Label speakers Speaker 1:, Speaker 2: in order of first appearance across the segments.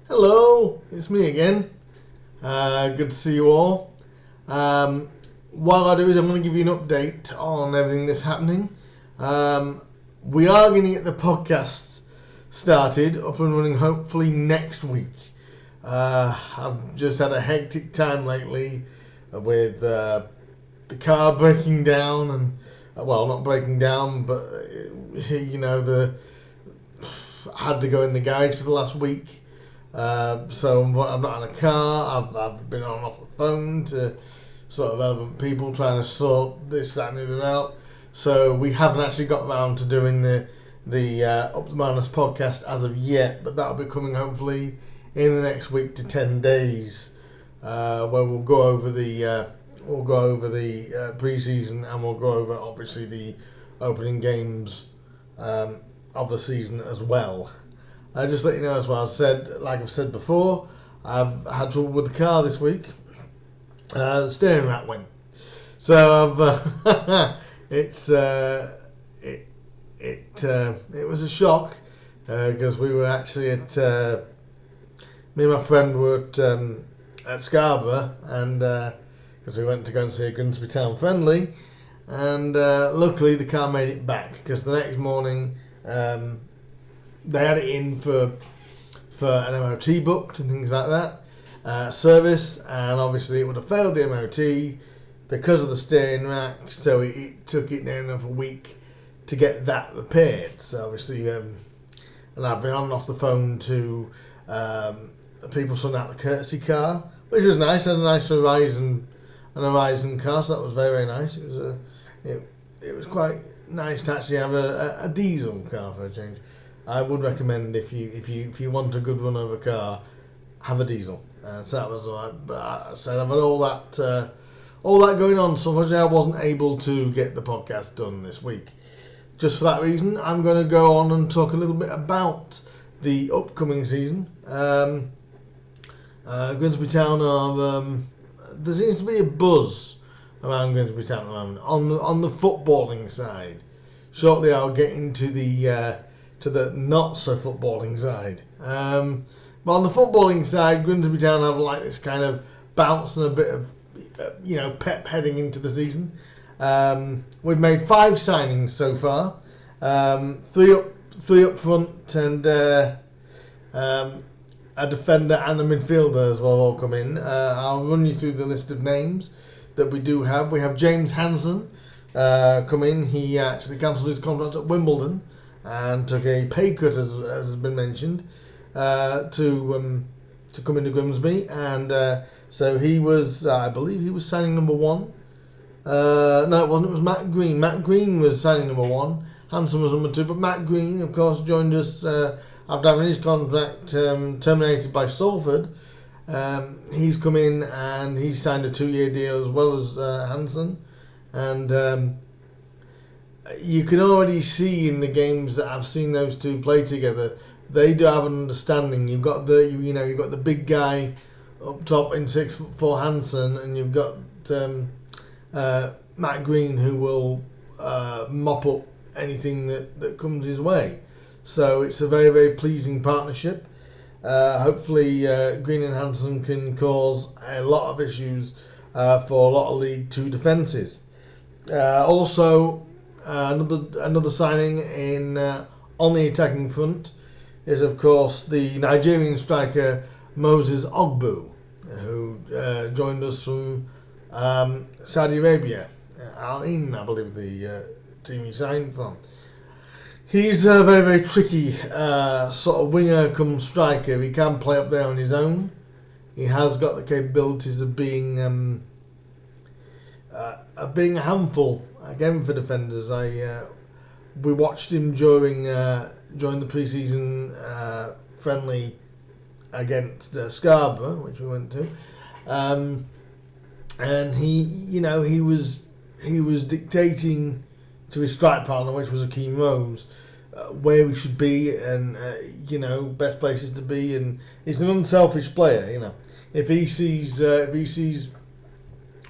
Speaker 1: Hello, it's me again. Good to see you all. What I'll do is I'm going to give you an update on everything that's happening. We are going to get the podcast started, up and running hopefully next week. I've just had a hectic time lately with the car breaking down and, well, not breaking down, but, I had to go in the garage for the last week. So I'm not in a car. I've been on and off the phone to sort of relevant people trying to sort this, that and the other out. So we haven't actually got around to doing the Up the Madness podcast as of yet, but that'll be coming hopefully in the next week to 10 days, where we'll go over the pre-season, and we'll go over obviously the opening games of the season as well. Just let you know as well, like I've said before, I've had trouble with the car this week. The steering rack went. So it was a shock because we were actually at me and my friend were at Scarborough, and because we went to go and see a Grimsby Town friendly, and luckily the car made it back because the next morning they had it in for an MOT booked and things like that, service, and obviously it would have failed the MOT because of the steering rack, so it took it near enough a week to get that repaired. So obviously, and I've been on and off the phone to people sorting out the courtesy car, which was nice. I had a nice Horizon car, so that was very, very nice. It was quite nice to actually have a diesel car for a change. I would recommend if you want a good run of a car, have a diesel. So that was alright. But I said I've had all that going on, so unfortunately I wasn't able to get the podcast done this week. Just for that reason, I'm going to go on and talk a little bit about the upcoming season. Grimsby Town are there seems to be a buzz around Grimsby Town at the moment on the footballing side. Shortly I'll get into the not so footballing side. But on the footballing side, Grimsby Town have like this kind of bounce and a bit of pep heading into the season. We've made 5 signings so far, 3 up front, and a defender and a midfielder as well all come in. I'll run you through the list of names that we do have. We have James Hansen come in. He actually cancelled his contract at Wimbledon and took a pay cut, as has been mentioned, to come into Grimsby, and so he was, I believe he was signing number 1. No, it wasn't. It was Matt Green. Matt Green was signing number 1. Hansen was number 2, but Matt Green, of course, joined us after having his contract terminated by Salford. He's come in and he's signed a 2-year deal as well as Hansen, and you can already see in the games that I've seen those two play together, they do have an understanding. You've got the big guy up top in 6'4" Hansen, and you've got Matt Green, who will mop up anything that comes his way. So it's a very, very pleasing partnership. Hopefully Green and Hansen can cause a lot of issues for a lot of League 2 defences. Also, another signing in on the attacking front is, of course, the Nigerian striker Moses Ogbu, who joined us from Saudi Arabia. Al Ain, I believe, the team he signed from. He's a very, very tricky sort of winger come striker. He can play up there on his own. He has got the capabilities of being a handful again for defenders. We watched him during the pre-season friendly against Scarborough, which we went to, and he was dictating to his strike partner, which was Akeem Rose, where we should be and best places to be. And he's an unselfish player. If he sees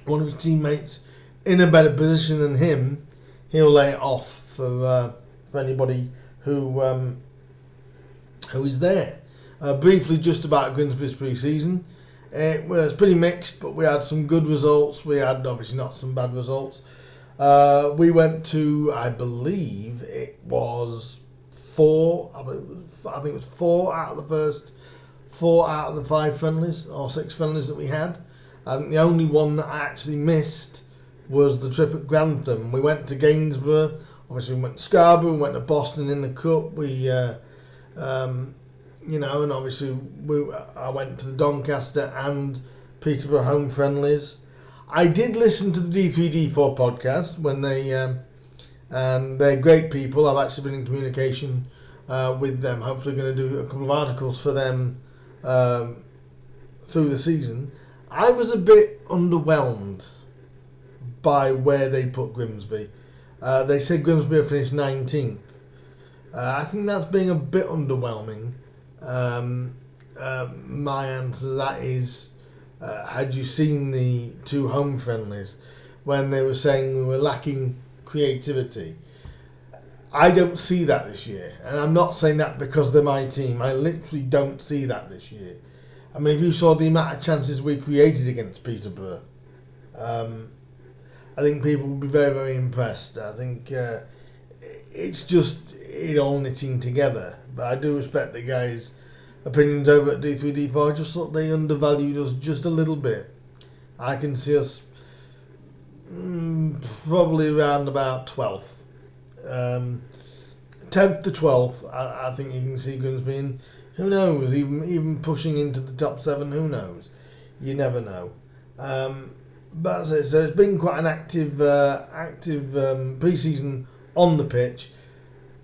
Speaker 1: one of his teammates in a better position than him, he'll lay it off for anybody who is there. Briefly, just about Grimsby's pre-season. It was pretty mixed, but we had some good results. We had obviously not some bad results. We went to, I believe it was four. I think it was 4 out of the 5 friendlies or 6 friendlies that we had. I think the only one that I actually missed was the trip at Grantham. We went to Gainsborough. Obviously, we went to Scarborough. We went to Boston in the Cup. And obviously I went to the Doncaster and Peterborough home friendlies. I did listen to the D3D4 podcast when and they're great people. I've actually been in communication with them. Hopefully going to do a couple of articles for them through the season. I was a bit underwhelmed by where they put Grimsby. They said Grimsby have finished 19th. I think that's being a bit underwhelming. My answer to that is, had you seen the 2 home friendlies when they were saying we were lacking creativity? I don't see that this year, and I'm not saying that because they're my team. I literally don't see that this year. I mean, if you saw the amount of chances we created against Peterborough, I think people will be very, very impressed. I think it's just it all knitting together. But I do respect the guys' opinions over at D3D4. I just thought they undervalued us just a little bit. I can see us probably around about 12th. 10th to 12th, I think you can see Grimsby in. Who knows? Even pushing into the top 7, who knows? You never know. But so it's been quite an active pre-season on the pitch,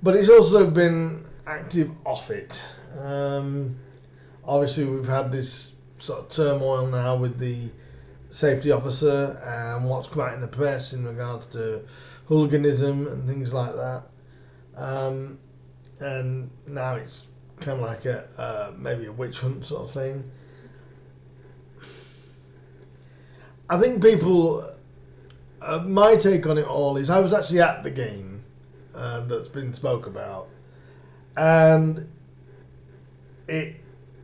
Speaker 1: but it's also been active off it. Obviously, we've had this sort of turmoil now with the safety officer and what's come out in the press in regards to hooliganism and things like that. And now it's kind of like maybe a witch hunt sort of thing. I think people, my take on it all is I was actually at the game that's been spoke about, and it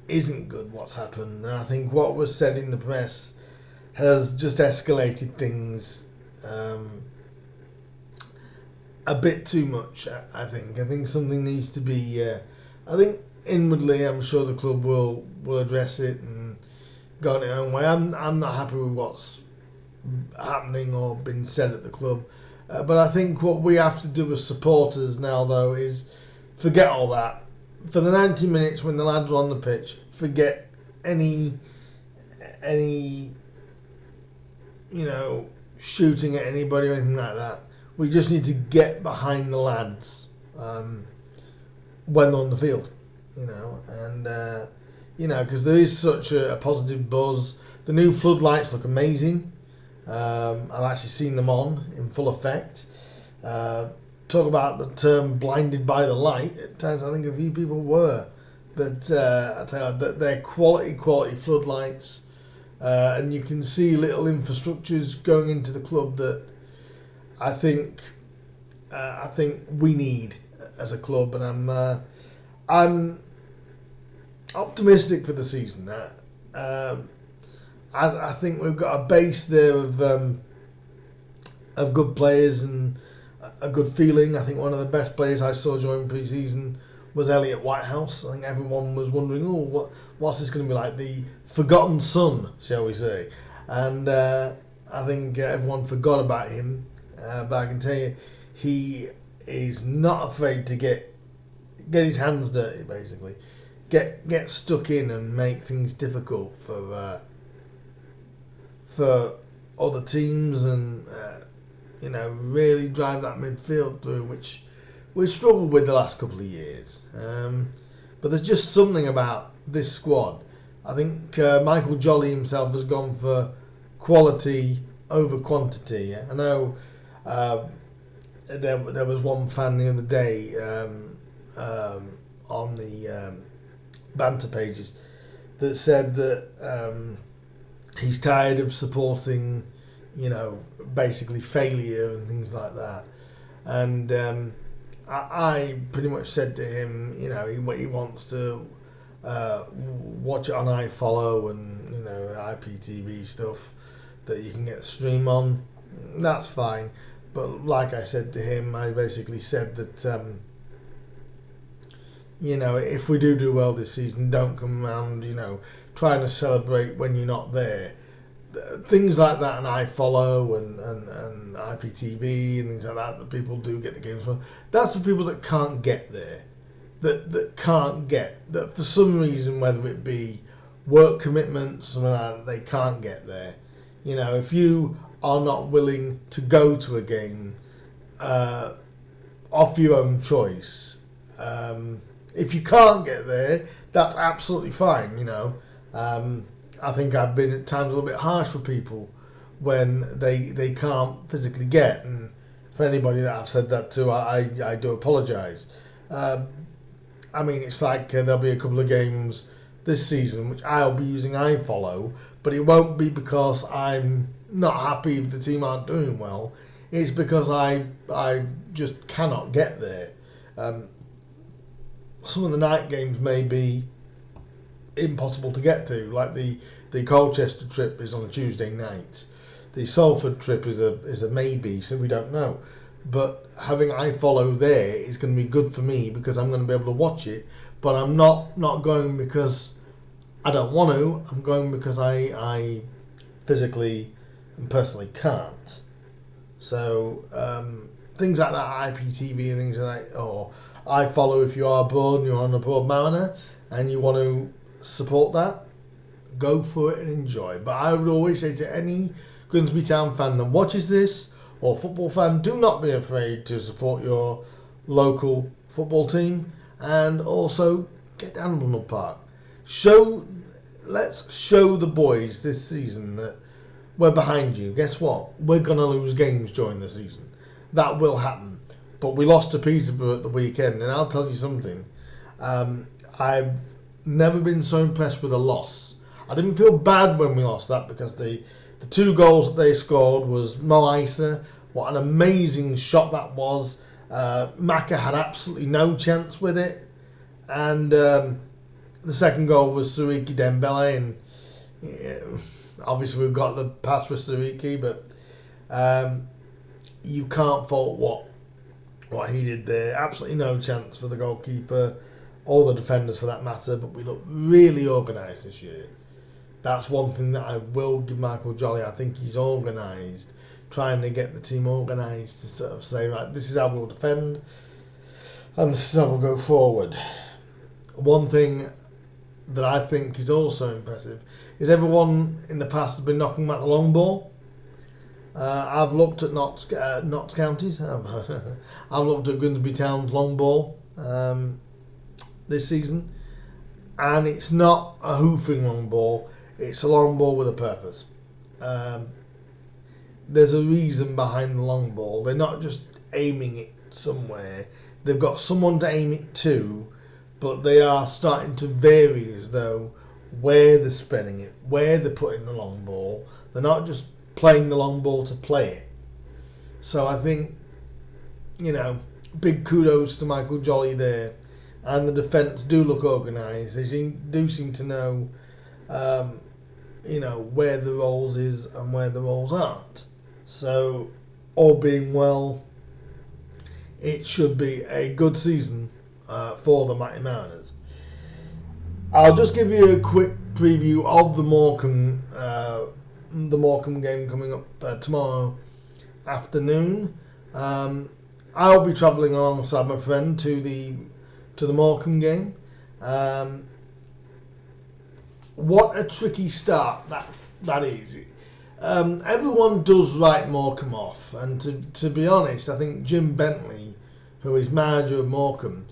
Speaker 1: isn't good what's happened. And I think what was said in the press has just escalated things a bit too much. I think something needs to be. I think inwardly, I'm sure the club will address it and go on its own way. I'm not happy with what's happening or been said at the club, but I think what we have to do as supporters now, though, is forget all that. For the 90 minutes when the lads are on the pitch, forget any shooting at anybody or anything like that. We just need to get behind the lads when they're on the field, because there is such a positive buzz. The new floodlights look amazing. I've actually seen them on in full effect. Talk about the term blinded by the light. At times I think a few people were. But I tell you, that they're quality floodlights. And you can see little infrastructures going into the club that I think we need as a club. And I'm optimistic for the season. I think we've got a base there of good players and a good feeling. I think one of the best players I saw during pre-season was Elliot Whitehouse. I think everyone was wondering, what's this going to be like? The forgotten son, shall we say? And I think everyone forgot about him. But I can tell you, he is not afraid to get his hands dirty, basically. Get stuck in and make things difficult for other teams and really drive that midfield through, which we've struggled with the last couple of years. But there's just something about this squad. I think Michael Jolly himself has gone for quality over quantity. I know there was one fan the other day on the banter pages that said that he's tired of supporting, basically failure and things like that. And I pretty much said to him, he wants to watch it on iFollow and IPTV stuff that you can get a stream on. That's fine. But like I said to him, I basically said that if we do well this season, don't come around trying to celebrate when you're not there. Things like that, and iFollow and IPTV and things like that people do get the games from. That's for people that can't get there, that can't get, that for some reason, whether it be work commitments or something like that, they can't get there. If you are not willing to go to a game off your own choice, if you can't get there, that's absolutely fine. I think I've been at times a little bit harsh for people when they can't physically get, and for anybody that I've said that to, I do apologise. It's like there'll be a couple of games this season which I'll be using iFollow, but it won't be because I'm not happy if the team aren't doing well. It's because I just cannot get there. Some of the night games may be impossible to get to, like the Colchester trip is on a Tuesday night. The Salford trip is a maybe, so we don't know. But having iFollow there is going to be good for me because I'm going to be able to watch it. But I'm not going because I don't want to. I'm going because I physically and personally can't. So things like that, IPTV and things like that, or iFollow if you are bored and you're on a board Mariner and you want to support that, go for it and enjoy. But I would always say to any Grimsby Town fan that watches this, or football fan, do not be afraid to support your local football team, and also get down to Blundell Park. Let's show the boys this season that we're behind you. Guess what? We're going to lose games during the season. That will happen. But we lost to Peterborough at the weekend, and I'll tell you something. I've never been so impressed with a loss. I didn't feel bad when we lost that because the 2 goals that they scored was Mo Isa. What an amazing shot that was. Maka had absolutely no chance with it. And the second goal was Suriki Dembele. And obviously we've got the pass with Suriki, but you can't fault what he did there. Absolutely no chance for the goalkeeper, or the defenders for that matter, but we look really organised this year. That's one thing that I will give Michael Jolly. I think he's organised, trying to get the team organised to sort of say, right, this is how we'll defend and this is how we'll go forward. One thing that I think is also impressive is everyone in the past has been knocking back the long ball. I've looked at Notts County's. I've looked at Grimsby Town's long ball this season, and it's not a hoofing long ball. It's a long ball with a purpose. There's a reason behind the long ball. They're not just aiming it somewhere. They've got someone to aim it to, but they are starting to vary as though where they're spreading it, where they're putting the long ball. They're not just playing the long ball to play it. So I think, big kudos to Michael Jolly there. And the defence do look organised. They do seem to know, where the roles is and where the roles aren't. So, all being well, it should be a good season for the Mighty Mariners. I'll just give you a quick preview of the Morecambe game coming up tomorrow afternoon. I'll be travelling alongside my friend to the Morecambe game. What a tricky start that is. Everyone does write Morecambe off, and to be honest, I think Jim Bentley, who is manager of Morecambe,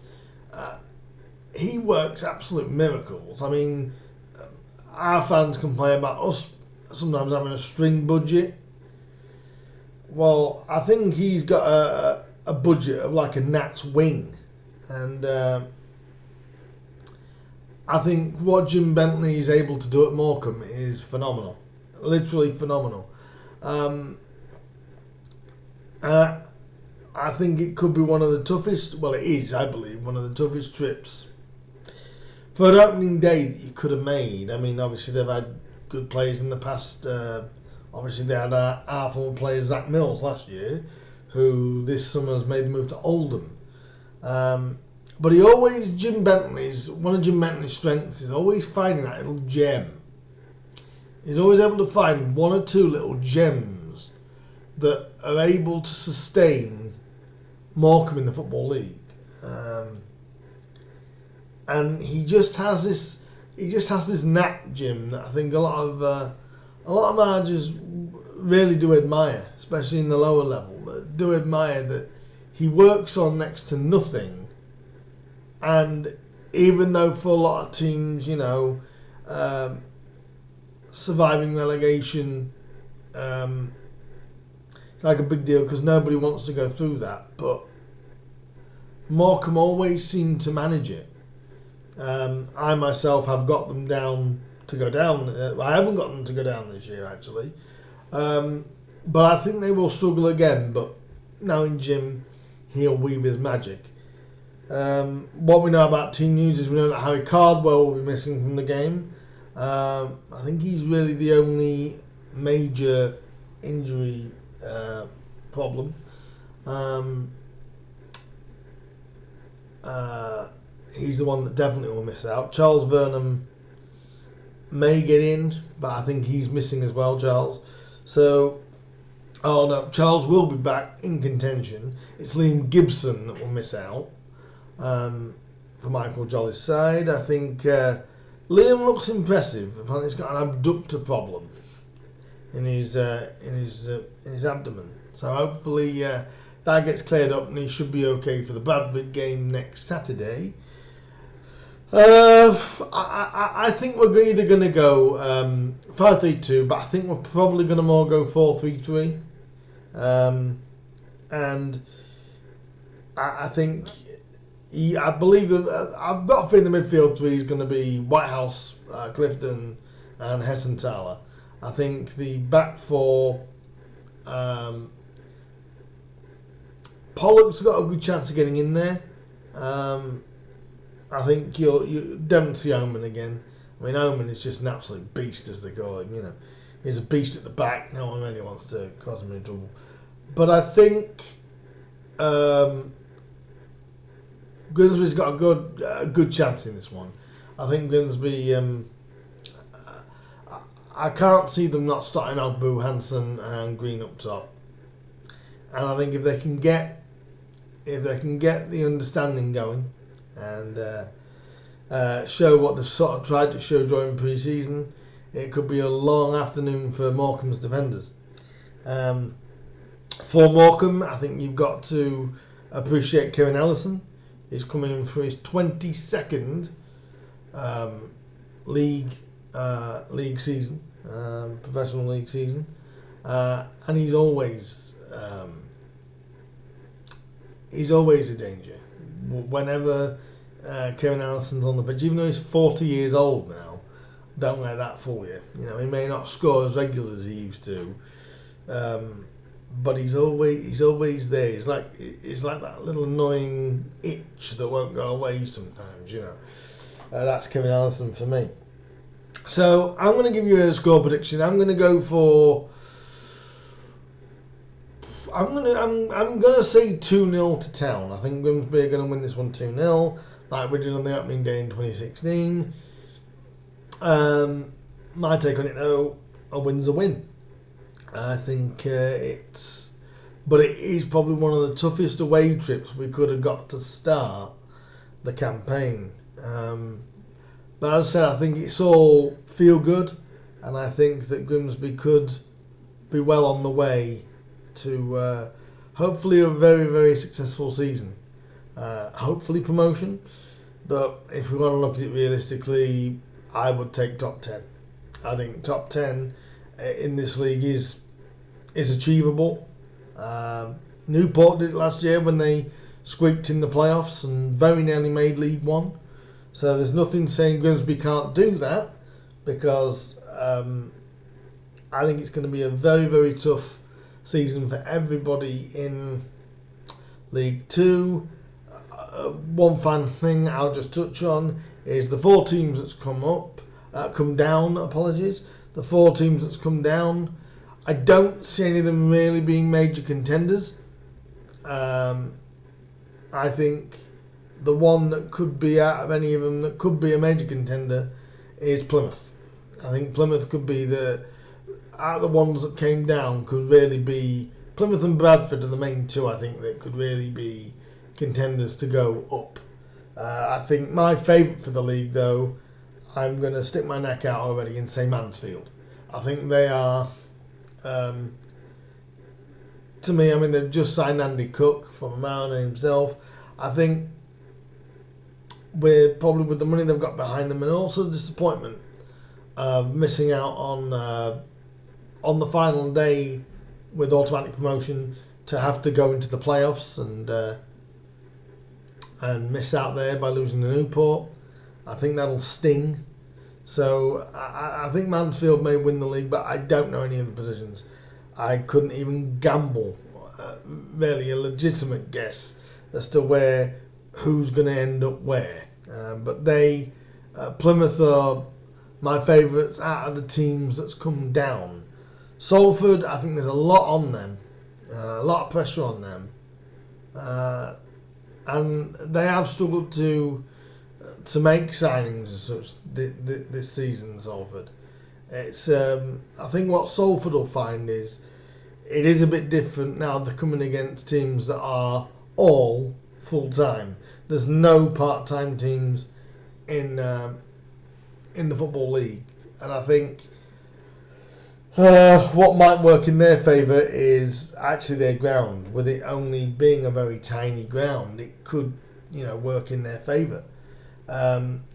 Speaker 1: he works absolute miracles. I mean, our fans complain about us sometimes having a string budget. Well, I think he's got a budget of like a gnat's wing. And I think what Jim Bentley is able to do at Morecambe is phenomenal. Literally phenomenal. I think it could be one of the toughest, well it is, I believe, one of the toughest trips for an opening day that you could have made. I mean, obviously they've had good players in the past. Obviously they had our former player Zach Mills last year, who this summer has made the move to Oldham. But one of Jim Bentley's strengths is always finding that little gem. He's always able to find one or two little gems that are able to sustain Morecambe in the Football League. And he just has this knack, Jim, that I think a lot of managers really do admire, especially in the lower level. Do admire that he works on next to nothing, and even though for a lot of teams, surviving relegation, it's like a big deal because nobody wants to go through that. But Morecambe always seem to manage it. I myself have got them down to go down. I haven't got them to go down this year, actually. But I think they will struggle again. But knowing Jim, he'll weave his magic. What we know about team news is we know that Harry Cardwell will be missing from the game. I think he's really the only major injury problem. He's the one that definitely will miss out. Charles Vernham may get in, but I think he's missing as well, Charles. So, Charles will be back in contention. It's Liam Gibson that will miss out for Michael Jolly's side. I think Liam looks impressive. Apparently he's got an abductor problem in his abdomen. So hopefully that gets cleared up and he should be okay for the Bradford game next Saturday. I think we're either going to go 5-3-2, but I think we're probably going to more go 4-3-3. And I think I believe that I've got a feeling the midfield three is going to be Whitehouse, Clifton, and Hessenthaler. I think the back four, Pollock's got a good chance of getting in there. I think you definitely see Oman again. I mean, Oman is just an absolute beast, as they call him. He's a beast at the back. No one really wants to cause him any trouble. But I think Grimsby's got a good chance in this one. I think Grimsby. I can't see them not starting out Boo Hansen and Green up top. And I think if they can get the understanding going and show what they've sort of tried to show during pre-season, it could be a long afternoon for Morecambe's defenders. For Morecambe, I think you've got to appreciate Kevin Ellison. He's coming in for his 22nd league season, professional league season, and he's always a danger. Whenever Kevin Allison's on the pitch, even though he's 40 years old now, don't let that fool you. He may not score as regular as he used to, but he's always there. He's like that little annoying itch that won't go away sometimes. That's Kevin Allison for me. So I'm going to give you a score prediction. I'm going to go for. I'm gonna say 2-0 to Town. I think Grimsby are going to win this one 2-0, like we did on the opening day in 2016. My take on it, though, a win's a win. I think it is probably one of the toughest away trips we could have got to start the campaign. But as I said, I think it's all feel good, and I think that Grimsby could be well on the way to hopefully a very, very successful season. Hopefully promotion, but if we want to look at it realistically, I would take top 10. I think top 10 in this league is achievable. Newport did it last year when they squeaked in the playoffs and very nearly made League One. So there's nothing saying Grimsby can't do that, because I think it's going to be a very, very tough season for everybody in League Two. One fun thing I'll just touch on is the 4 teams that's come down. Apologies, the 4 teams that's come down. I don't see any of them really being major contenders. I think the one that could be out of any of them that could be a major contender is Plymouth. I think Plymouth could be out of the ones that came down, could really be Plymouth and Bradford are the main 2. I think that could really be contenders to go up. I think my favourite for the league, though, I'm going to stick my neck out already and say Mansfield. I think they are. To me, I mean, they've just signed Andy Cook from Mariner himself. I think we're probably with the money they've got behind them, and also the disappointment of missing out on the final day with automatic promotion to have to go into the playoffs and miss out there by losing to Newport. I think that'll sting. So I think Mansfield may win the league, but I don't know any of the positions. I couldn't even gamble, really a legitimate guess as to who's going to end up where. But Plymouth are my favourites out of the teams that's come down. Salford, I think there's a lot on them, a lot of pressure on them, and they have struggled to make signings as such this season. Salford, it's I think what Salford will find is it is a bit different now. They're coming against teams that are all full time. There's no part time teams in the Football League, and I think what might work in their favour is actually their ground. With it only being a very tiny ground, it could work in their favour.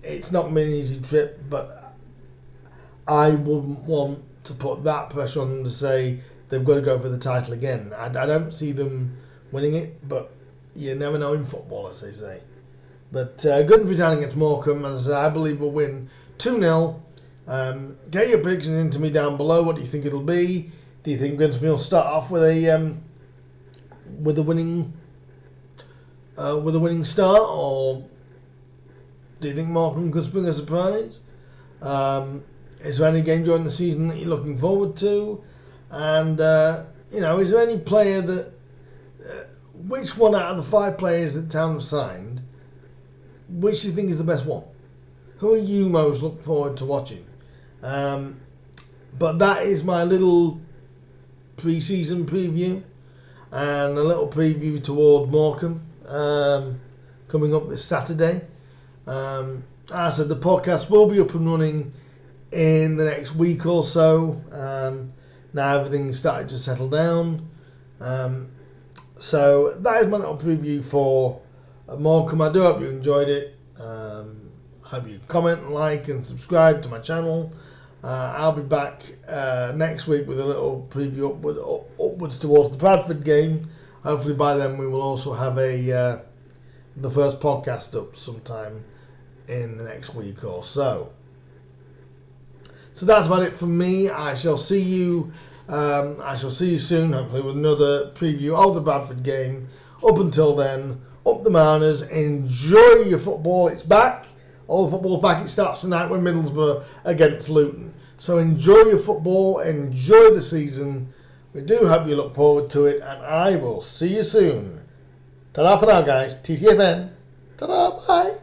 Speaker 1: It's not been an easy trip, but I wouldn't want to put that pressure on them to say they've got to go for the title again. I don't see them winning it, but you never know in football, as they say. But Grimsby down against Morecambe, as I believe will win 2-0. Get your predictions into me down below. What do you think it'll be? Do you think Grimsby will start off with a winning start, or do you think Morecambe could spring a surprise? Is there any game during the season that you're looking forward to? And is there any player that which one out of the 5 players that Town have signed, which do you think is the best one? Who are you most looking forward to watching? But that is my little pre-season preview and a little preview toward Morecambe coming up this Saturday. As I said, the podcast will be up and running in the next week or so. Now everything's started to settle down. So that is my little preview for Morecambe. I do hope you enjoyed it. I hope you comment, like and subscribe to my channel. I'll be back next week with a little preview upwards towards the Bradford game. Hopefully by then we will also have the first podcast up sometime in the next week or so. So that's about it from me. I shall see you soon, hopefully with another preview of the Bradford game. Up until then, up the Mariners. Enjoy your football. It's back. All the football's back. It starts tonight with Middlesbrough against Luton. So enjoy your football. Enjoy the season. We do hope you look forward to it. And I will see you soon. Ta-da for now, guys. TTFN. Ta-da. Bye.